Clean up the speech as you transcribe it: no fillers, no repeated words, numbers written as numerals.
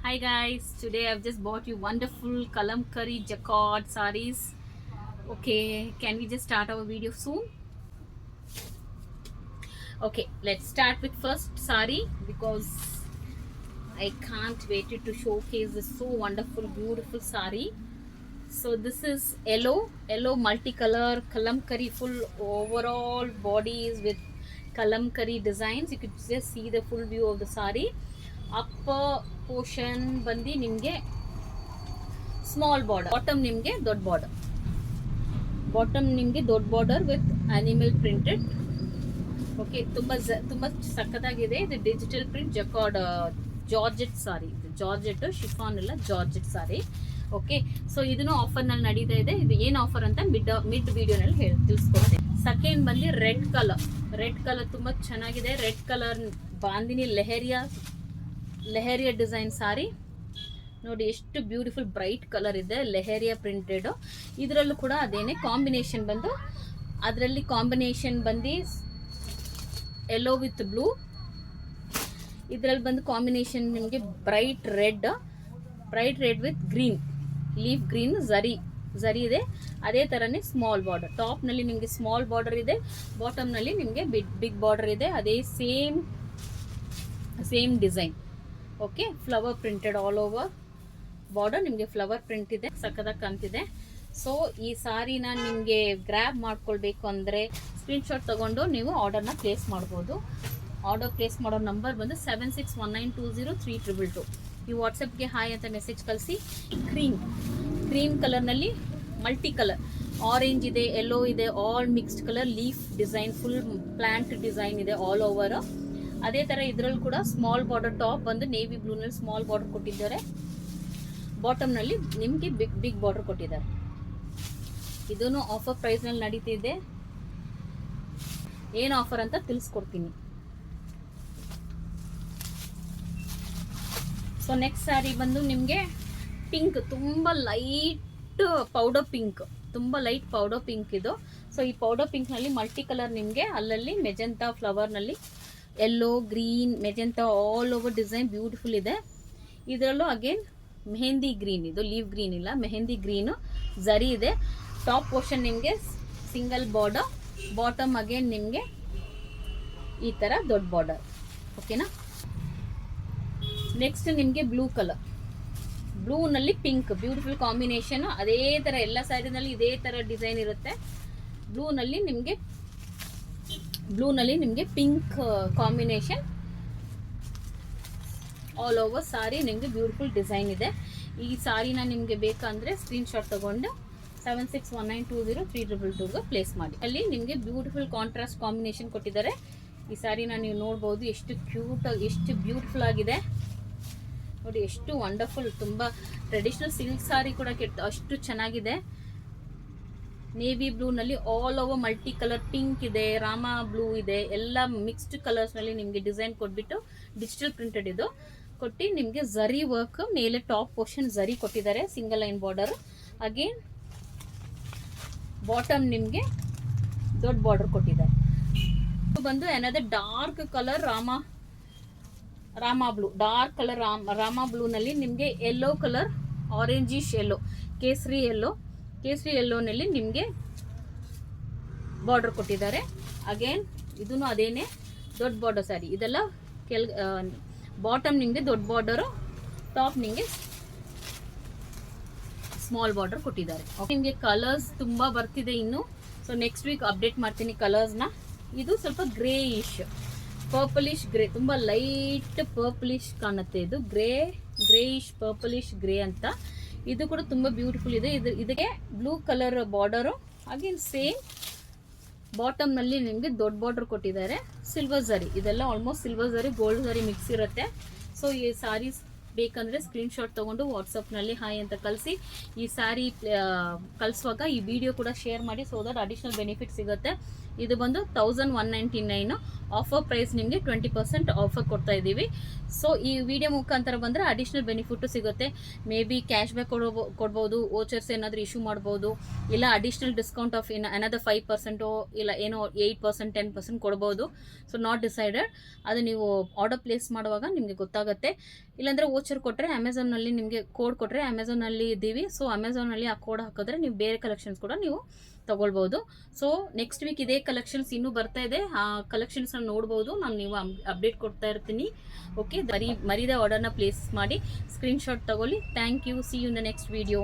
Hi guys, today I've just bought you wonderful kalamkari jacquard sarees. Okay, can we just start our video soon? Okay, let's start with first sari because I can't wait to showcase this so wonderful, beautiful sari. So this is yellow multicolor kalamkari full overall bodies with kalamkari designs. You could just see the full view of the sari. Upper portion bandi nimge small border, bottom ನಿಮಗೆ ದೊಡ್ಡ border, border with animal printed. Okay, ತುಂಬಾ ಸಕ್ಕತ್ತಾಗಿದೆ. ಇದು digital print jacquard georgette sari. ಇದು georgette chiffon ಇಲ್ಲ, georgette sari. Okay, so ಇದನ್ನು offer ನಲ್ಲಿ ನಡೀತಾ ಇದೆ. ಇದು ಏನು ಆಫರ್ ಅಂತ ಮಿಡ್ ವಿಡಿಯೋನಲ್ಲಿ ತಿಳಿಸ್ಕೊಡ್ತೇನೆ. ಸೆಕೆಂಡ್ ಬಂದು ರೆಡ್ ಕಲರ್ ತುಂಬಾ ಚೆನ್ನಾಗಿದೆ. Red colour Bandhani Leheriya design sari ನೋಡಿ, ಎಷ್ಟು ಬ್ಯೂಟಿಫುಲ್ ಬ್ರೈಟ್ ಕಲರ್ ಇದೆ. ಲೆಹರಿಯಾ ಪ್ರಿಂಟೆಡ್. ಇದರಲ್ಲೂ ಕೂಡ ಅದೇನೆ ಕಾಂಬಿನೇಷನ್ ಬಂದು, ಅದರಲ್ಲಿ ಕಾಂಬಿನೇಷನ್ ಬಂದು ಯೆಲ್ಲೋ ವಿತ್ ಬ್ಲೂ. ಇದರಲ್ಲಿ ಬಂದು ಕಾಂಬಿನೇಷನ್ ನಿಮಗೆ bright red with green, leaf green zari ಇದೆ. ಅದೇ ತರನೇ ಸ್ಮಾಲ್ ಬಾರ್ಡರ್. ಟಾಪ್ ನಲ್ಲಿ ನಿಮಗೆ ಸ್ಮಾಲ್ ಬಾರ್ಡರ್ ಇದೆ, ಬಾಟಮ್ ನಲ್ಲಿ ನಿಮಗೆ ಬಿಗ್ ಬಾರ್ಡರ್ ಇದೆ. ಅದೇ same design. Okay, flower printed all over border. ನಿಮಗೆ ಫ್ಲವರ್ ಪ್ರಿಂಟ್ ಇದೆ, ಸಕ್ಕದಾಗಿ ಕಾಣ್ತಿದೆ. ಸೊ ಈ ಸಾರಿನ ನಿಮಗೆ ಗ್ರ್ಯಾಬ್ ಮಾಡ್ಕೊಳ್ಬೇಕು ಅಂದರೆ ಸ್ಕ್ರೀನ್ಶಾಟ್ ತಗೊಂಡು ನೀವು ಆರ್ಡರ್ನ ಪ್ಲೇಸ್ ಮಾಡ್ಬೋದು. ಆರ್ಡರ್ ಪ್ಲೇಸ್ ಮಾಡೋ ನಂಬರ್ ಬಂದು 7619203222. ಈ ವಾಟ್ಸಪ್ಗೆ ಹಾಯ್ ಅಂತ ಮೆಸೇಜ್ ಕಳಿಸಿ. ಕ್ರೀಮ್ ಕಲರ್ನಲ್ಲಿ ಮಲ್ಟಿ ಕಲರ್, ಆರೆಂಜ್ ಇದೆ, ಯೆಲ್ಲೋ ಇದೆ, all mixed colour, leaf design, full plant design ಇದೆ ಆಲ್ ಓವರ್. ಅದೇ ಥರ ಇದರಲ್ಲಿ ಕೂಡ ಸ್ಮಾಲ್ ಬಾರ್ಡರ್. ಟಾಪ್ ಬಂದು ನೇವಿ ಬ್ಲೂನಲ್ಲಿ ಸ್ಮಾಲ್ ಬಾರ್ಡರ್ ಕೊಟ್ಟಿದ್ದಾರೆ, ಬಾಟಮ್ ನಲ್ಲಿ ನಿಮಗೆ ಬಿಗ್ ಬಾರ್ಡರ್ ಕೊಟ್ಟಿದ್ದಾರೆ. ಇದನ್ನು ಆಫರ್ ಪ್ರೈಸ್ ನಲ್ಲಿ ನಡೀತಿದೆ. ಏನು ಆಫರ್ ಅಂತ ತಿಳಿಸ್ಕೊಡ್ತೀನಿ. ಸೊ ನೆಕ್ಸ್ಟ್ ಸ್ಯಾರಿ ಬಂದು ನಿಮಗೆ ಪಿಂಕ್, ತುಂಬಾ ಲೈಟ್ ಪೌಡರ್ ಪಿಂಕ್ ಇದು. ಸೊ ಈ ಪೌಡರ್ ಪಿಂಕ್ ನಲ್ಲಿ ಮಲ್ಟಿ ಕಲರ್ ನಿಮಗೆ ಅಲ್ಲಲ್ಲಿ ಮೆಜೆಂಟಾ ಫ್ಲವರ್ ನಲ್ಲಿ yellow, green, magenta all over design beautiful ಇದೆ. ಇದರಲ್ಲೂ ಅಗೇನ್ ಮೆಹಂದಿ ಗ್ರೀನ್, ಇದು ಲೀವ್ ಗ್ರೀನ್ ಇಲ್ಲ, ಮೆಹಂದಿ ಗ್ರೀನು ಝರಿ ಇದೆ. ಟಾಪ್ ಪೋರ್ಷನ್ ನಿಮಗೆ ಸಿಂಗಲ್ ಬಾರ್ಡರ್, ಬಾಟಮ್ ಅಗೇನ್ ನಿಮಗೆ ಈ ತರ ದೊಡ್ಡ ಬಾರ್ಡರ್. ಓಕೆನಾ. ನೆಕ್ಸ್ಟ್ ನಿಮಗೆ ಬ್ಲೂ ನಲ್ಲಿ ಪಿಂಕ್, ಬ್ಯೂಟಿಫುಲ್ ಕಾಂಬಿನೇಷನ್. ಅದೇ ತರ ಎಲ್ಲ ಸ್ಯಾರಿನಲ್ಲಿ ಇದೇ ತರ ಡಿಸೈನ್ ಇರುತ್ತೆ. ಬ್ಲೂ ನಲ್ಲಿ ನಿಮಗೆ ಪಿಂಕ್ ಕಾಂಬಿನೇಷನ್ ಆಲ್ ಓವರ್ ಸಾರಿ. ನಿಮಗೆ ಬ್ಯೂಟಿಫುಲ್ ಡಿಸೈನ್ ಇದೆ. ಈ ಸಾರಿನ ನಿಮಗೆ ಬೇಕಂದ್ರೆ ಸ್ಕ್ರೀನ್ಶಾಟ್ ತಗೊಂಡು 7619203222 ಪ್ಲೇಸ್ ಮಾಡಿ. ಅಲ್ಲಿ ನಿಮಗೆ ಬ್ಯೂಟಿಫುಲ್ ಕಾಂಟ್ರಾಸ್ಟ್ ಕಾಂಬಿನೇಷನ್ ಕೊಟ್ಟಿದ್ದಾರೆ. ಈ ಸಾರಿನ ನೀವು ನೋಡ್ಬೋದು, ಎಷ್ಟು ಎಷ್ಟು ಬ್ಯೂಟಿಫುಲ್ ಆಗಿದೆ ನೋಡಿ, ಎಷ್ಟು ವಂಡರ್ಫುಲ್. ತುಂಬಾ ಟ್ರೆಡಿಷನಲ್ ಸಿಲ್ಕ್ ಸಾರಿ ಕೂಡ ಅಷ್ಟು ಚೆನ್ನಾಗಿದೆ. ನೇವಿ ಬ್ಲೂ ನಲ್ಲಿ all over multi colour, pink ಇದೆ, ರಾಮ ಬ್ಲೂ ಇದೆ, ಎಲ್ಲ ಮಿಕ್ಸ್ಡ್ ಕಲರ್ಸ್ ನಲ್ಲಿ ನಿಮಗೆ ಡಿಸೈನ್ ಕೊಟ್ಬಿಟ್ಟು ಡಿಜಿಟಲ್ ಪ್ರಿಂಟೆಡ್ ಇದು ಕೊಟ್ಟು ನಿಮಗೆ ಝರಿ ವರ್ಕ್ ಮೇಲೆ ಟಾಪ್ ಪೋರ್ಷನ್ ಝರಿ ಕೊಟ್ಟಿದ್ದಾರೆ, single line border. Again bottom ನಿಮಗೆ ದೊಡ್ಡ ಬಾರ್ಡರ್ ಕೊಟ್ಟಿದ್ದಾರೆ. ಬಂದು ಏನದ dark colour Rama blue, dark colour Rama blue ನಲ್ಲಿ ನಿಮಗೆ ಯೆಲ್ಲೋ ಕಲರ್, ಆರೆಂಜಿಶ್ ಯೆಲ್ಲೋ, ಕೇಸರಿ ಯೆಲ್ಲೋ ನಲ್ಲಿ ನಿಮಗೆ ಬಾರ್ಡರ್ ಕೊಟ್ಟಿದ್ದಾರೆ. ಅಗೇನ್ ಇದನ್ನು ಅದೇನೆ ದೊಡ್ಡ ಬಾರ್ಡರ್ ಸಾರಿ. ಇದೆಲ್ಲ ಬಾಟಮ್ ನಿಮಗೆ ದೊಡ್ಡ ಬಾರ್ಡರ್, ಟಾಪ್ ನಿಮಗೆ ಸ್ಮಾಲ್ ಬಾರ್ಡರ್ ಕೊಟ್ಟಿದ್ದಾರೆ. ನಿಮಗೆ ಕಲರ್ಸ್ ತುಂಬಾ ಬರ್ತಿದೆ ಇನ್ನು. ಸೊ ನೆಕ್ಸ್ಟ್ ವೀಕ್ ಅಪ್ಡೇಟ್ ಮಾಡ್ತೀನಿ ಕಲರ್ಸ್ನ. ಇದು ಸ್ವಲ್ಪ ಗ್ರೇಯಿಶ್, ಪರ್ಪಲಿಶ್ ಗ್ರೇ, ತುಂಬಾ ಲೈಟ್ ಪರ್ಪಲಿಶ್ ಕಾಣುತ್ತೆ. ಇದು ಗ್ರೇಯಿಶ್ ಪರ್ಪಲಿಶ್ ಗ್ರೇ ಅಂತ. ಇದು ಕೂಡ ತುಂಬಾ ಬ್ಯೂಟಿಫುಲ್ ಇದೆ. ಇದಕ್ಕೆ blue colour border. Again same bottom ನಲ್ಲಿ ನಿಮಗೆ ದೊಡ್ಡ ಬಾರ್ಡರ್ ಕೊಟ್ಟಿದ್ದಾರೆ. ಸಿಲ್ವರ್ ಝರಿ, ಇದೆಲ್ಲ ಆಲ್ಮೋಸ್ಟ್ ಸಿಲ್ವರ್ ಝರಿ ಗೋಲ್ಡ್ ಝರಿ ಮಿಕ್ಸ್ ಇರುತ್ತೆ. ಸೊ ಈ ಸಾರೀಸ್ ಬೇಕಂದ್ರೆ ಸ್ಕ್ರೀನ್ಶಾಟ್ ತಗೊಂಡು ವಾಟ್ಸಪ್ ನಲ್ಲಿ ಹಾಯ್ ಅಂತ ಕಳಿಸಿ. ಈ ಸ್ಯಾರಿ ಕಳಿಸುವಾಗ ಈ ವಿಡಿಯೋ ಕೂಡ ಶೇರ್ ಮಾಡಿ, ಸೊ ದಟ್ ಅಡಿಷನಲ್ ಬೆನಿಫಿಟ್ ಸಿಗುತ್ತೆ. ಇದು ಬಂದು 1199. ಆಫರ್ ಪ್ರೈಸ್ ನಿಮಗೆ 20% ಆಫರ್ ಕೊಡ್ತಾ ಇದ್ದೀವಿ. ಸೊ ಈ ವಿಡಿಯೋ ಮುಖಾಂತರ ಬಂದರೆ ಅಡಿಷ್ನಲ್ ಬೆನಿಫಿಟ್ಟು ಸಿಗುತ್ತೆ. ಮೇ ಬಿ ಕ್ಯಾಶ್ ಬ್ಯಾಕ್ ಕೊಡ್ಬೋದು, ವೋಚರ್ಸ್ ಏನಾದರೂ ಇಶ್ಯೂ ಮಾಡ್ಬೋದು, ಇಲ್ಲ ಅಡಿಷ್ನಲ್ ಡಿಸ್ಕೌಂಟ್ ಆಫ್ ಅನದರ್ 5% ಇಲ್ಲ ಏನೋ 8% 10% ಕೊಡ್ಬೋದು. ಸೊ ನಾಟ್ ಡಿಸೈಡೆಡ್, ಅದು ನೀವು ಆರ್ಡರ್ ಪ್ಲೇಸ್ ಮಾಡುವಾಗ ನಿಮಗೆ ಗೊತ್ತಾಗುತ್ತೆ. ಇಲ್ಲಾಂದರೆ ವೋಚರ್ ಕೊಟ್ಟರೆ ಅಮೆಝಾನಲ್ಲಿ ನಿಮಗೆ ಕೋಡ್ ಕೊಟ್ಟರೆ ಅಮೆಝಾನಲ್ಲಿ ಇದ್ದೀವಿ. ಸೊ ಅಮೆಝಾನಲ್ಲಿ ಆ ಕೋಡ್ ಹಾಕಿದ್ರೆ ನೀವು ಬೇರೆ ಕಲೆಕ್ಷನ್ಸ್ ಕೂಡ ನೀವು ತಗೊಳ್ಬೋದು. ಸೊ ನೆಕ್ಸ್ಟ್ ವೀಕ್ ಇದೇ ಕಲೆಕ್ಷನ್ಸ್ ಇನ್ನೂ ಬರ್ತಾ ಇದೆ, ಆ ಕಲೆಕ್ಷನ್ಸ್ ನೋಡ್ಬೋದು. ನಾನು ನೀವು ಅಪ್ಡೇಟ್ ಕೊಡ್ತಾ ಇರ್ತೀನಿ. ಓಕೆ, ಮರಿದ ಆರ್ಡರ್ನ ಪ್ಲೇಸ್ ಮಾಡಿ ಸ್ಕ್ರೀನ್ಶಾಟ್ ತಗೊಳ್ಳಿ. Thank you. See you in the next video.